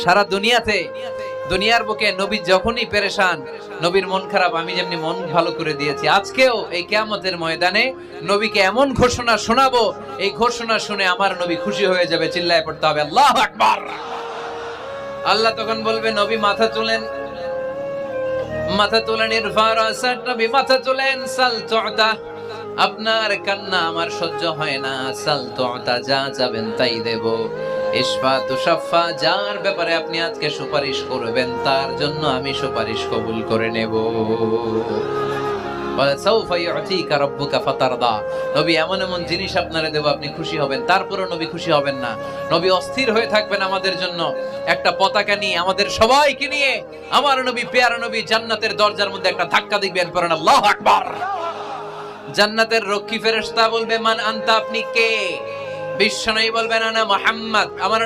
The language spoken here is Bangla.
সারা দুনিয়ার বুকে নবী যখনই পেরেশান, নবীর মন খারাপ, আমি যেমনি মন ভালো করে দিয়েছি, আজকেও এই কিয়ামতের ময়দানে নবীকে এমন ঘোষণা শোনাবো, এই ঘোষণা শুনে আমার নবী খুশি হয়ে যাবে। চিল্লায় পড়তে হবে আল্লাহু আকবার। আল্লাহ তখন বলবে, নবী মাথা তুলেন, মাথা তুলেন, ইরফা রাসাক, নবী মাথা তুলেন, সাল তু'তা, আপনার কান্না আমার সহ্য হয় না, সাল তু'তা, যা চাবেন তাই দেব। ইশফা তুশাফা, যার ব্যাপারে আপনি আজকে সুপারিশ করবেন তার জন্য আমি সুপারিশ কবুল করে নেব। বলে সাউফা ইউতিকা রাব্বুকা ফাতারদা, নবী এমন এমন জিনিস আপনারে দেব আপনি খুশি হবেন। তারপরে নবী খুশি হবেন না, নবী অস্থির হয়ে থাকবেন আমাদের জন্য। একটা পতাকা নিয়ে, আমাদের সবাইকে নিয়ে আমার নবী, পেয়ারা নবী জান্নাতের দরজার মধ্যে একটা ধাক্কা দিবেন, পড়েন আল্লাহু আকবার। জান্নাতের রক্ষী ফেরেশতা বলবে, মান আনতা, আপনি কে? বিশ্বনবী বলবেন, আনা মুহাম্মদ, আমার